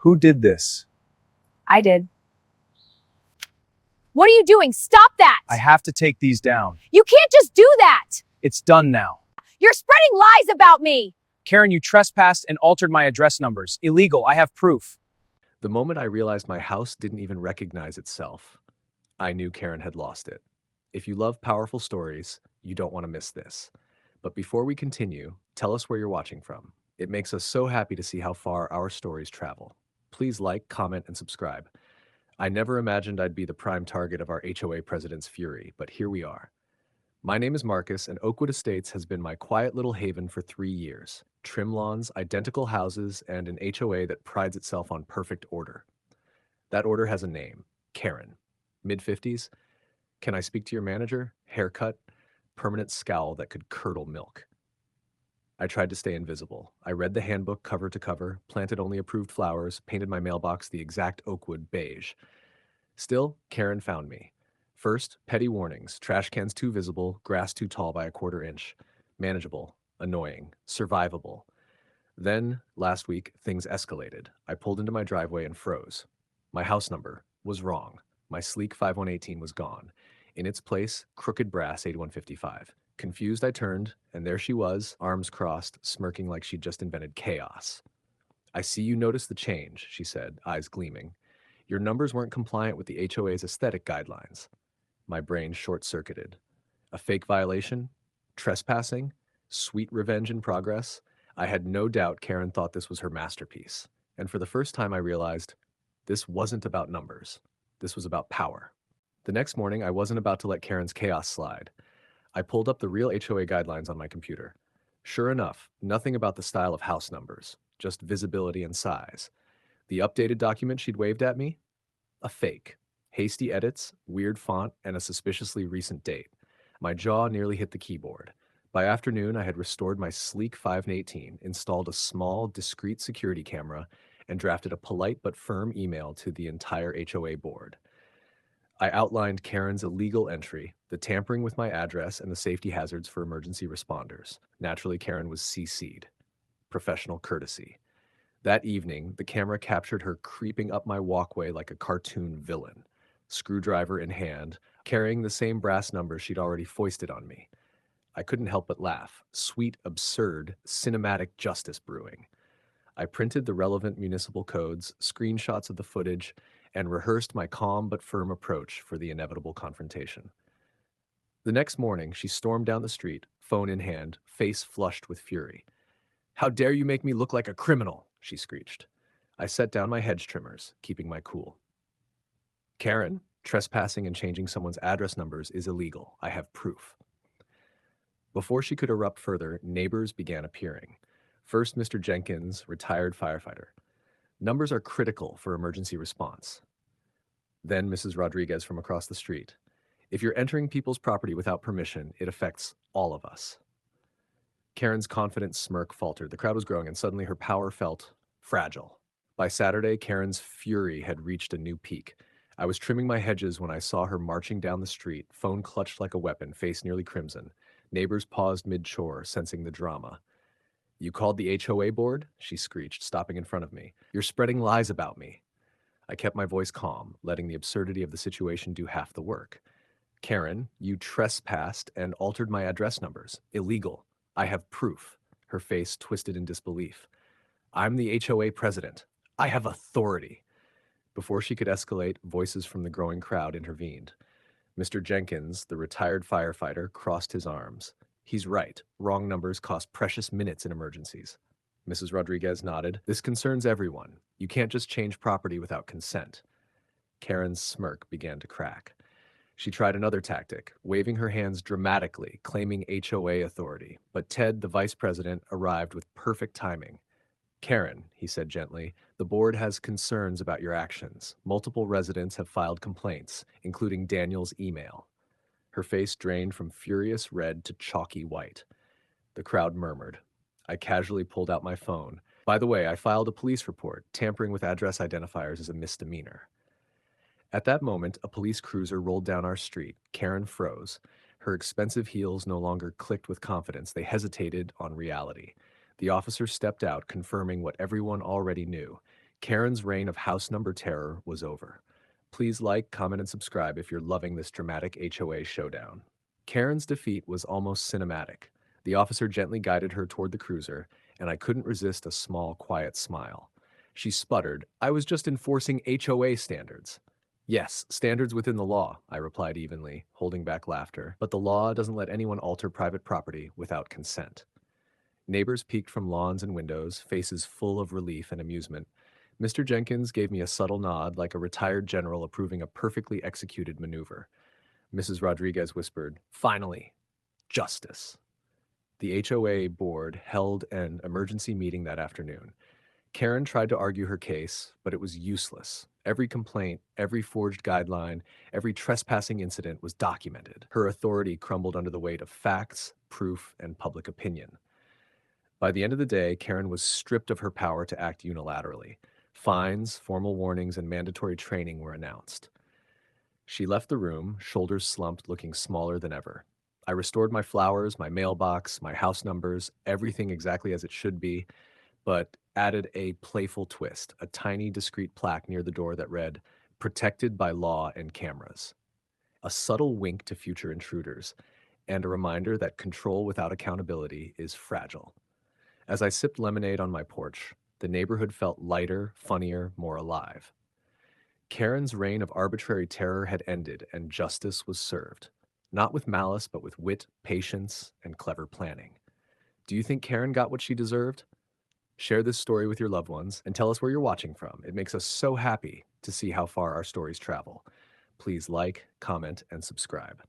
Who did this? I did. What are you doing? Stop that! I have to take these down. You can't just do that! It's done now. You're spreading lies about me! Karen, you trespassed and altered my address numbers. Illegal. I have proof. The moment I realized my house didn't even recognize itself, I knew Karen had lost it. If you love powerful stories, you don't want to miss this. But before we continue, tell us where you're watching from. It makes us so happy to see how far our stories travel. Please like, comment, and subscribe. I never imagined I'd be the prime target of our HOA president's fury, but here we are. My name is Marcus, and Oakwood Estates has been my quiet little haven for 3 years. Trim lawns, identical houses, and an HOA that prides itself on perfect order. That order has a name, Karen. Mid-50s? Can I speak to your manager? Haircut? Permanent scowl that could curdle milk. I tried to stay invisible. I read the handbook cover to cover, planted only approved flowers, painted my mailbox the exact Oakwood beige. Still, Karen found me. First, petty warnings, trash cans too visible, grass too tall by a quarter inch. Manageable, annoying, survivable. Then, last week, things escalated. I pulled into my driveway and froze. My house number was wrong. My sleek 5118 was gone. In its place, crooked brass 8155. Confused, I turned, and there she was, arms crossed, smirking like she'd just invented chaos. I see you noticed the change, she said, eyes gleaming. Your numbers weren't compliant with the HOA's aesthetic guidelines. My brain short-circuited. A fake violation? Trespassing? Sweet revenge in progress? I had no doubt Karen thought this was her masterpiece. And for the first time I realized, this wasn't about numbers. This was about power. The next morning, I wasn't about to let Karen's chaos slide. I pulled up the real HOA guidelines on my computer. Sure enough, nothing about the style of house numbers, just visibility and size. The updated document she'd waved at me? A fake. Hasty edits, weird font, and a suspiciously recent date. My jaw nearly hit the keyboard. By afternoon, I had restored my sleek 518, installed a small, discreet security camera, and drafted a polite but firm email to the entire HOA board. I outlined Karen's illegal entry, the tampering with my address, and the safety hazards for emergency responders. Naturally, Karen was CC'd. Professional courtesy. That evening, the camera captured her creeping up my walkway like a cartoon villain, screwdriver in hand, carrying the same brass numbers she'd already foisted on me. I couldn't help but laugh. Sweet, absurd, cinematic justice brewing. I printed the relevant municipal codes, screenshots of the footage, and rehearsed my calm but firm approach for the inevitable confrontation. The next morning, she stormed down the street, phone in hand, face flushed with fury. "How dare you make me look like a criminal?" she screeched. I set down my hedge trimmers, keeping my cool. "Karen, trespassing and changing someone's address numbers is illegal. I have proof." Before she could erupt further, neighbors began appearing. First, Mr. Jenkins, retired firefighter. "Numbers are critical for emergency response." Then Mrs. Rodriguez from across the street. "If you're entering people's property without permission, it affects all of us." Karen's confident smirk faltered. The crowd was growing, and suddenly her power felt fragile. By Saturday, Karen's fury had reached a new peak. I was trimming my hedges when I saw her marching down the street, phone clutched like a weapon, face nearly crimson. Neighbors paused mid-chore, sensing the drama. "You called the HOA board?" she screeched, stopping in front of me. "You're spreading lies about me." I kept my voice calm, letting the absurdity of the situation do half the work. "Karen, you trespassed and altered my address numbers. Illegal. I have proof." Her face twisted in disbelief. "I'm the HOA president. I have authority." Before she could escalate, voices from the growing crowd intervened. Mr. Jenkins, the retired firefighter, crossed his arms. "He's right. Wrong numbers cost precious minutes in emergencies." Mrs. Rodriguez nodded. "This concerns everyone. You can't just change property without consent." Karen's smirk began to crack. She tried another tactic, waving her hands dramatically, claiming HOA authority. But Ted, the vice president, arrived with perfect timing. "Karen," he said gently, "the board has concerns about your actions. Multiple residents have filed complaints, including Daniel's email." Her face drained from furious red to chalky white. The crowd murmured. I casually pulled out my phone. "By the way, I filed a police report. Tampering with address identifiers is a misdemeanor." At that moment, a police cruiser rolled down our street. Karen froze. Her expensive heels no longer clicked with confidence. They hesitated on reality. The officer stepped out, confirming what everyone already knew. Karen's reign of house number terror was over. Please like, comment, and subscribe if you're loving this dramatic HOA showdown. Karen's defeat was almost cinematic. The officer gently guided her toward the cruiser, and I couldn't resist a small, quiet smile. She sputtered, "I was just enforcing HOA standards." "Yes, standards within the law," I replied evenly, holding back laughter. "But the law doesn't let anyone alter private property without consent." Neighbors peeked from lawns and windows, faces full of relief and amusement. Mr. Jenkins gave me a subtle nod, like a retired general approving a perfectly executed maneuver. Mrs. Rodriguez whispered, "Finally, justice." The HOA board held an emergency meeting that afternoon. Karen tried to argue her case, but it was useless. Every complaint, every forged guideline, every trespassing incident was documented. Her authority crumbled under the weight of facts, proof, and public opinion. By the end of the day, Karen was stripped of her power to act unilaterally. Fines, formal warnings, and mandatory training were announced. She left the room, shoulders slumped, looking smaller than ever. I restored my flowers, my mailbox, my house numbers, everything exactly as it should be, but added a playful twist, a tiny, discreet plaque near the door that read, "Protected by law and cameras." A subtle wink to future intruders, and a reminder that control without accountability is fragile. As I sipped lemonade on my porch, the neighborhood felt lighter, funnier, more alive. Karen's reign of arbitrary terror had ended, and justice was served. Not with malice, but with wit, patience, and clever planning. Do you think Karen got what she deserved? Share this story with your loved ones and tell us where you're watching from. It makes us so happy to see how far our stories travel. Please like, comment, and subscribe.